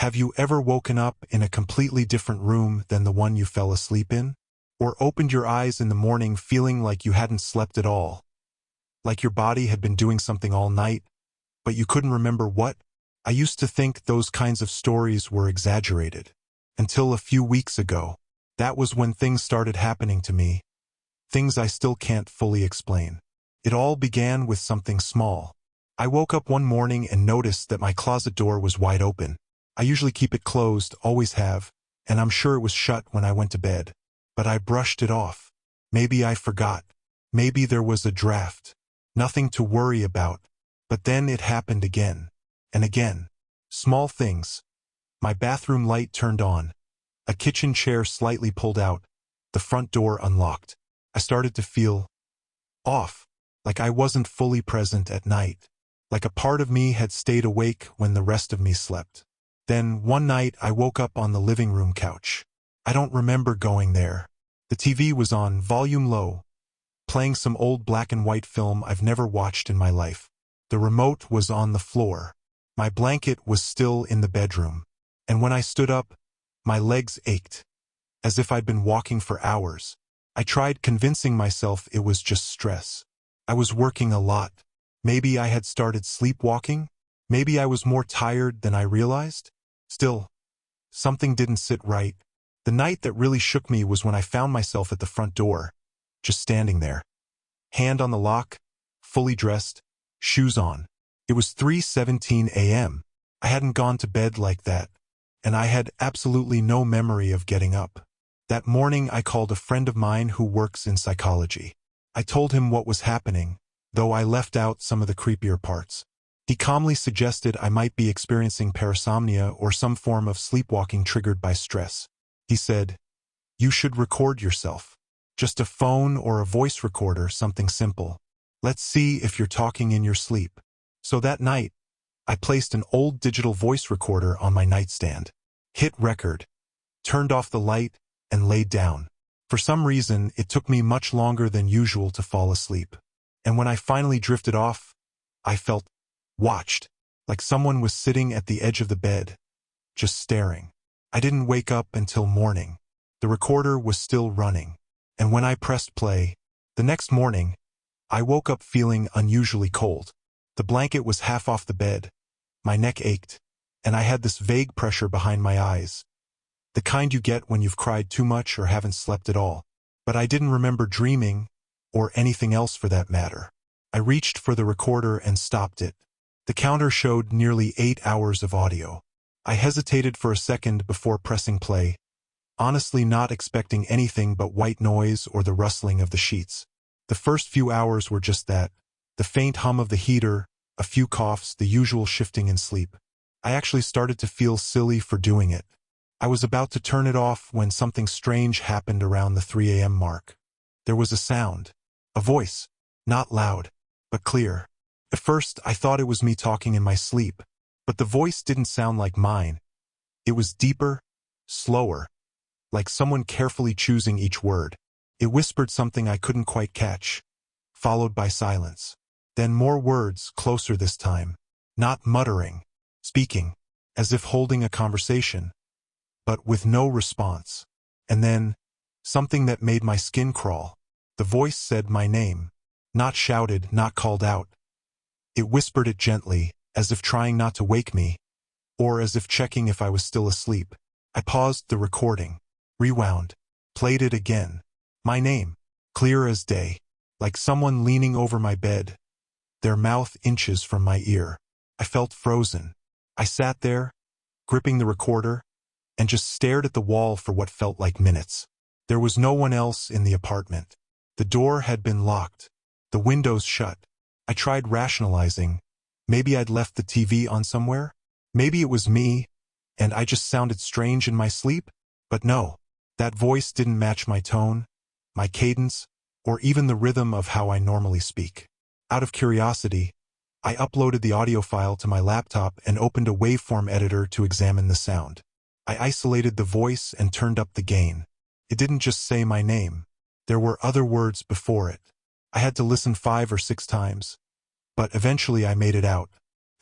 Have you ever woken up in a completely different room than the one you fell asleep in? Or opened your eyes in the morning feeling like you hadn't slept at all? Like your body had been doing something all night, but you couldn't remember what? I used to think those kinds of stories were exaggerated. Until a few weeks ago. That was when things started happening to me. Things I still can't fully explain. It all began with something small. I woke up one morning and noticed that my closet door was wide open. I usually keep it closed, always have, and I'm sure it was shut when I went to bed. But I brushed it off. Maybe I forgot. Maybe there was a draft. Nothing to worry about. But then it happened again. And again. Small things. My bathroom light turned on. A kitchen chair slightly pulled out. The front door unlocked. I started to feel off. Like I wasn't fully present at night. Like a part of me had stayed awake when the rest of me slept. Then, one night, I woke up on the living room couch. I don't remember going there. The TV was on, volume low, playing some old black and white film I've never watched in my life. The remote was on the floor. My blanket was still in the bedroom. And when I stood up, my legs ached, as if I'd been walking for hours. I tried convincing myself it was just stress. I was working a lot. Maybe I had started sleepwalking? Maybe I was more tired than I realized? Still, something didn't sit right. The night that really shook me was when I found myself at the front door, just standing there. Hand on the lock, fully dressed, shoes on. It was 3:17 a.m. I hadn't gone to bed like that, and I had absolutely no memory of getting up. That morning I called a friend of mine who works in psychology. I told him what was happening, though I left out some of the creepier parts. He calmly suggested I might be experiencing parasomnia or some form of sleepwalking triggered by stress. He said, "You should record yourself. Just a phone or a voice recorder, something simple. Let's see if you're talking in your sleep." So that night, I placed an old digital voice recorder on my nightstand, hit record, turned off the light, and laid down. For some reason, it took me much longer than usual to fall asleep. And when I finally drifted off, I felt watched, like someone was sitting at the edge of the bed, just staring. I didn't wake up until morning. The recorder was still running. And when I pressed play, the next morning, I woke up feeling unusually cold. The blanket was half off the bed, my neck ached, and I had this vague pressure behind my eyes. The kind you get when you've cried too much or haven't slept at all. But I didn't remember dreaming, or anything else for that matter. I reached for the recorder and stopped it. The counter showed nearly 8 hours of audio. I hesitated for a second before pressing play, honestly not expecting anything but white noise or the rustling of the sheets. The first few hours were just that, the faint hum of the heater, a few coughs, the usual shifting in sleep. I actually started to feel silly for doing it. I was about to turn it off when something strange happened around the 3 a.m. mark. There was a sound, a voice, not loud, but clear. At first, I thought it was me talking in my sleep, but the voice didn't sound like mine. It was deeper, slower, like someone carefully choosing each word. It whispered something I couldn't quite catch, followed by silence. Then more words, closer this time, not muttering, speaking, as if holding a conversation, but with no response. And then, something that made my skin crawl. The voice said my name, not shouted, not called out. It whispered it gently, as if trying not to wake me, or as if checking if I was still asleep. I paused the recording, rewound, played it again. My name, clear as day, like someone leaning over my bed, their mouth inches from my ear. I felt frozen. I sat there, gripping the recorder, and just stared at the wall for what felt like minutes. There was no one else in the apartment. The door had been locked, the windows shut. I tried rationalizing. Maybe I'd left the TV on somewhere. Maybe it was me, and I just sounded strange in my sleep. But no, that voice didn't match my tone, my cadence, or even the rhythm of how I normally speak. Out of curiosity, I uploaded the audio file to my laptop and opened a waveform editor to examine the sound. I isolated the voice and turned up the gain. It didn't just say my name. There were other words before it. I had to listen 5 or 6 times, but eventually I made it out.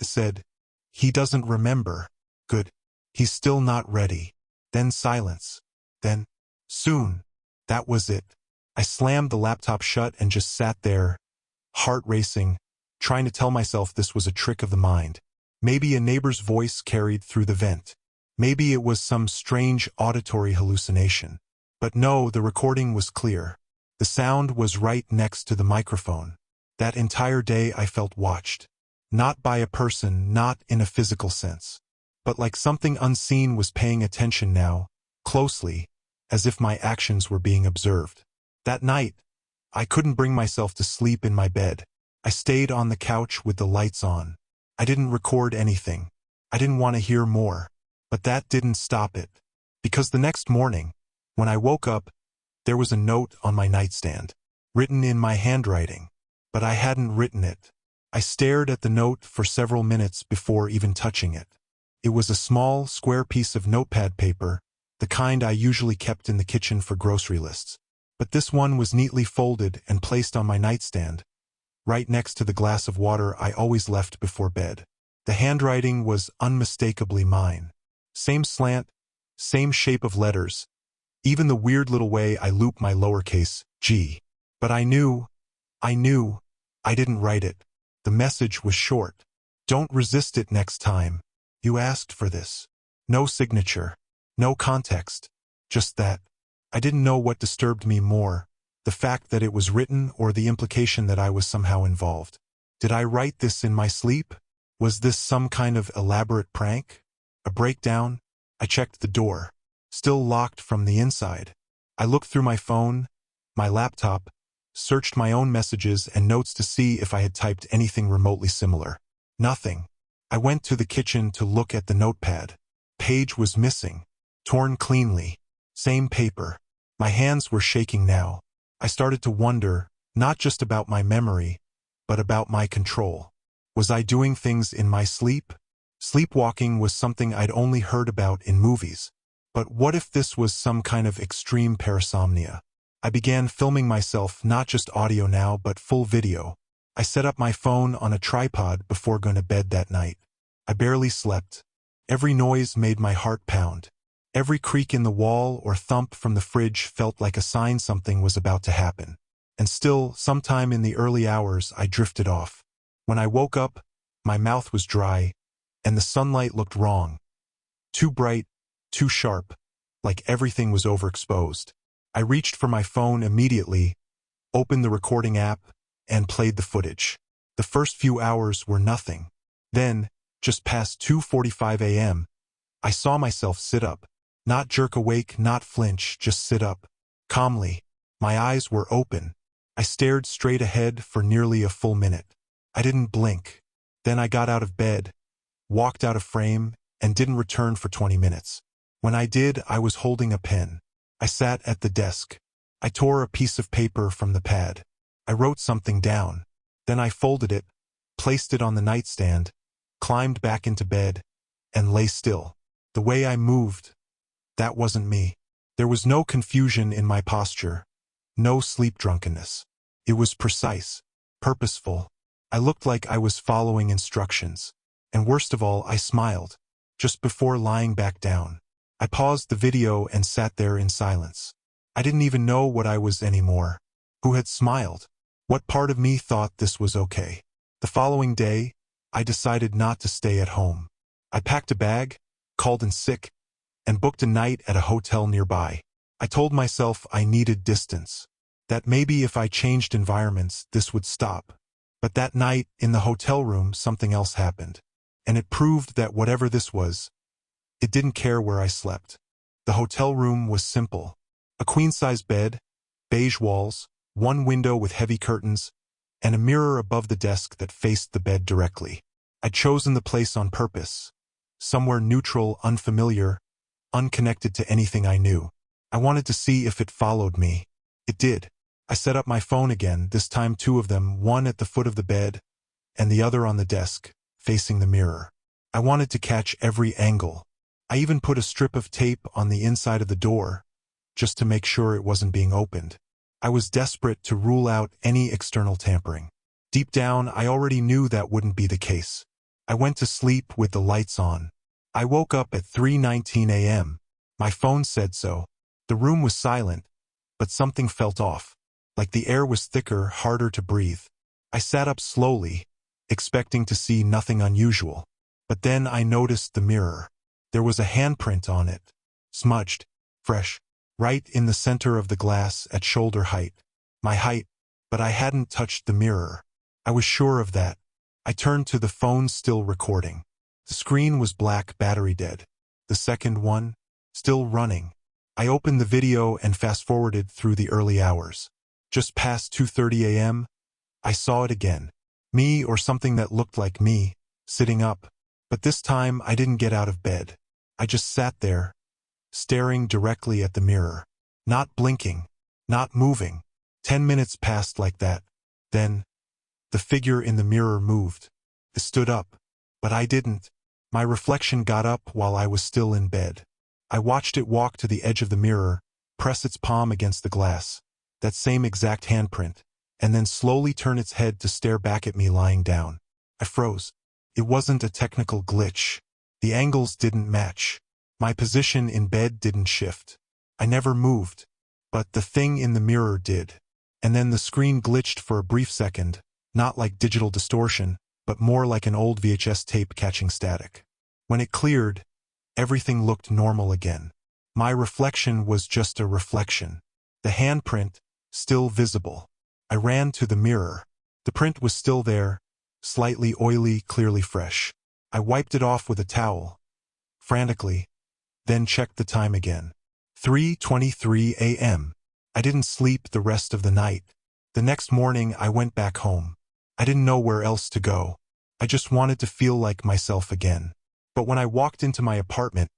It said, "He doesn't remember." Good. He's still not ready. Then silence. Then, soon. That was it. I slammed the laptop shut and just sat there, heart racing, trying to tell myself this was a trick of the mind. Maybe a neighbor's voice carried through the vent. Maybe it was some strange auditory hallucination. But no, the recording was clear. The sound was right next to the microphone. That entire day I felt watched. Not by a person, not in a physical sense. But like something unseen was paying attention now, closely, as if my actions were being observed. That night, I couldn't bring myself to sleep in my bed. I stayed on the couch with the lights on. I didn't record anything. I didn't want to hear more. But that didn't stop it. Because the next morning, when I woke up, there was a note on my nightstand, written in my handwriting. But I hadn't written it. I stared at the note for several minutes before even touching it. It was a small, square piece of notepad paper, the kind I usually kept in the kitchen for grocery lists. But this one was neatly folded and placed on my nightstand, right next to the glass of water I always left before bed. The handwriting was unmistakably mine. Same slant, same shape of letters, even the weird little way I loop my lowercase g. But I knew, I didn't write it. The message was short. Don't resist it next time. You asked for this. No signature. No context. Just that. I didn't know what disturbed me more, the fact that it was written or the implication that I was somehow involved. Did I write this in my sleep? Was this some kind of elaborate prank? A breakdown? I checked the door. Still locked from the inside. I looked through my phone, my laptop, searched my own messages and notes to see if I had typed anything remotely similar. Nothing. I went to the kitchen to look at the notepad. Page was missing. Torn cleanly. Same paper. My hands were shaking now. I started to wonder, not just about my memory, but about my control. Was I doing things in my sleep? Sleepwalking was something I'd only heard about in movies. But what if this was some kind of extreme parasomnia? I began filming myself, not just audio now, but full video. I set up my phone on a tripod before going to bed that night. I barely slept. Every noise made my heart pound. Every creak in the wall or thump from the fridge felt like a sign something was about to happen. And still, sometime in the early hours, I drifted off. When I woke up, my mouth was dry, and the sunlight looked wrong. Too bright, too sharp, like everything was overexposed. I reached for my phone immediately, opened the recording app, and played the footage. The first few hours were nothing. Then, just past 2:45 a.m., I saw myself sit up. Not jerk awake, not flinch, just sit up. Calmly. My eyes were open. I stared straight ahead for nearly a full minute. I didn't blink. Then I got out of bed, walked out of frame, and didn't return for 20 minutes. When I did, I was holding a pen. I sat at the desk. I tore a piece of paper from the pad. I wrote something down. Then I folded it, placed it on the nightstand, climbed back into bed, and lay still. The way I moved, that wasn't me. There was no confusion in my posture, no sleep drunkenness. It was precise, purposeful. I looked like I was following instructions. And worst of all, I smiled, just before lying back down. I paused the video and sat there in silence. I didn't even know what I was anymore. Who had smiled? What part of me thought this was okay? The following day, I decided not to stay at home. I packed a bag, called in sick, and booked a night at a hotel nearby. I told myself I needed distance, that maybe if I changed environments, this would stop. But that night, in the hotel room, something else happened. And it proved that whatever this was, it didn't care where I slept. The hotel room was simple. A queen-size bed, beige walls, one window with heavy curtains, and a mirror above the desk that faced the bed directly. I'd chosen the place on purpose. Somewhere neutral, unfamiliar, unconnected to anything I knew. I wanted to see if it followed me. It did. I set up my phone again, this time two of them, one at the foot of the bed, and the other on the desk, facing the mirror. I wanted to catch every angle. I even put a strip of tape on the inside of the door, just to make sure it wasn't being opened. I was desperate to rule out any external tampering. Deep down, I already knew that wouldn't be the case. I went to sleep with the lights on. I woke up at 3:19 a.m. My phone said so. The room was silent, but something felt off. Like the air was thicker, harder to breathe. I sat up slowly, expecting to see nothing unusual. But then I noticed the mirror. There was a handprint on it. Smudged, fresh, right in the center of the glass at shoulder height. My height, but I hadn't touched the mirror. I was sure of that. I turned to the phone, still recording. The screen was black, battery dead. The second one, still running. I opened the video and fast-forwarded through the early hours. Just past 2:30 a.m., I saw it again. Me, or something that looked like me, sitting up. But this time I didn't get out of bed. I just sat there, staring directly at the mirror. Not blinking, not moving. 10 minutes passed like that. Then, the figure in the mirror moved. It stood up, but I didn't. My reflection got up while I was still in bed. I watched it walk to the edge of the mirror, press its palm against the glass, that same exact handprint, and then slowly turn its head to stare back at me lying down. I froze. It wasn't a technical glitch. The angles didn't match. My position in bed didn't shift. I never moved. But the thing in the mirror did. And then the screen glitched for a brief second, not like digital distortion, but more like an old VHS tape catching static. When it cleared, everything looked normal again. My reflection was just a reflection. The handprint, still visible. I ran to the mirror. The print was still there, slightly oily, clearly fresh. I wiped it off with a towel, frantically, then checked the time again. 3:23 a.m. I didn't sleep the rest of the night. The next morning I went back home. I didn't know where else to go. I just wanted to feel like myself again. But when I walked into my apartment,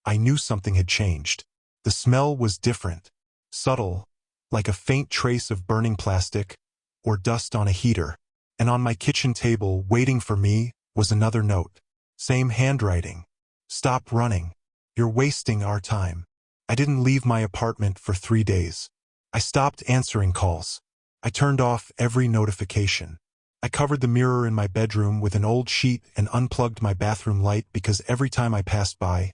I knew something had changed. The smell was different, subtle, like a faint trace of burning plastic or dust on a heater. And on my kitchen table, waiting for me, was another note. Same handwriting. Stop running. You're wasting our time. I didn't leave my apartment for 3 days. I stopped answering calls. I turned off every notification. I covered the mirror in my bedroom with an old sheet and unplugged my bathroom light because every time I passed by,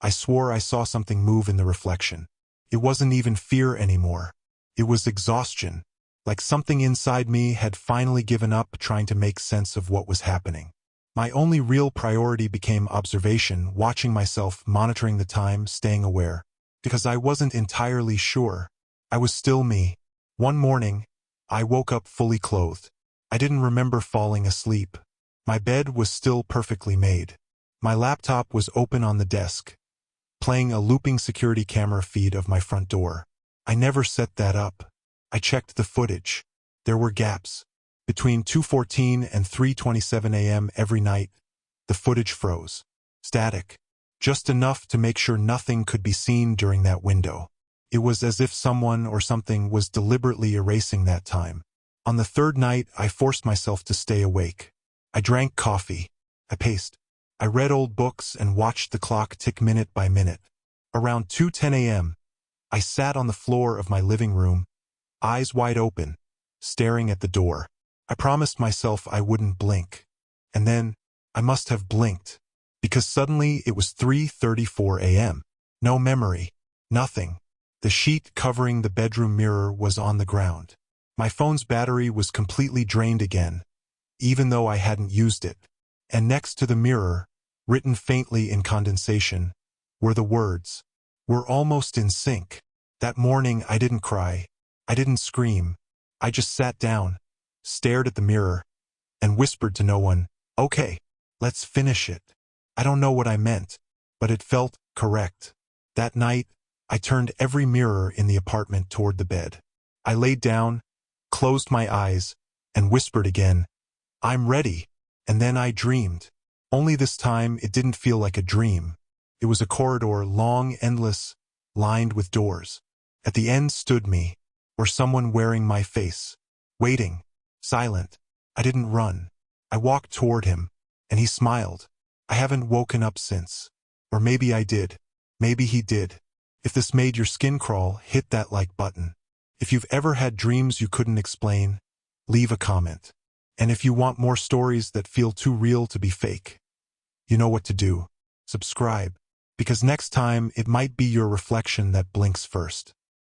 I swore I saw something move in the reflection. It wasn't even fear anymore. It was exhaustion, like something inside me had finally given up trying to make sense of what was happening. My only real priority became observation, watching myself, monitoring the time, staying aware. Because I wasn't entirely sure. I was still me. One morning, I woke up fully clothed. I didn't remember falling asleep. My bed was still perfectly made. My laptop was open on the desk, playing a looping security camera feed of my front door. I never set that up. I checked the footage. There were gaps. Between 2:14 and 3:27 a.m. every night, the footage froze. Static. Just enough to make sure nothing could be seen during that window. It was as if someone or something was deliberately erasing that time. On the third night, I forced myself to stay awake. I drank coffee. I paced. I read old books and watched the clock tick minute by minute. Around 2:10 a.m., I sat on the floor of my living room, eyes wide open, staring at the door. I promised myself I wouldn't blink. And then, I must have blinked. Because suddenly it was 3:34 a.m. No memory. Nothing. The sheet covering the bedroom mirror was on the ground. My phone's battery was completely drained again, even though I hadn't used it. And next to the mirror, written faintly in condensation, were the words, "We're almost in sync." That morning I didn't cry. I didn't scream. I just sat down, stared at the mirror, and whispered to no one, "Okay, let's finish it." I don't know what I meant, but it felt correct. That night, I turned every mirror in the apartment toward the bed. I laid down, closed my eyes, and whispered again, "I'm ready." And then I dreamed. Only this time it didn't feel like a dream. It was a corridor, long, endless, lined with doors. At the end stood me, or someone wearing my face, waiting, silent. I didn't run. I walked toward him, and he smiled. I haven't woken up since. Or maybe I did. Maybe he did. If this made your skin crawl, hit that like button. If you've ever had dreams you couldn't explain, leave a comment. And if you want more stories that feel too real to be fake, you know what to do. subscribe, because next time it might be your reflection that blinks first.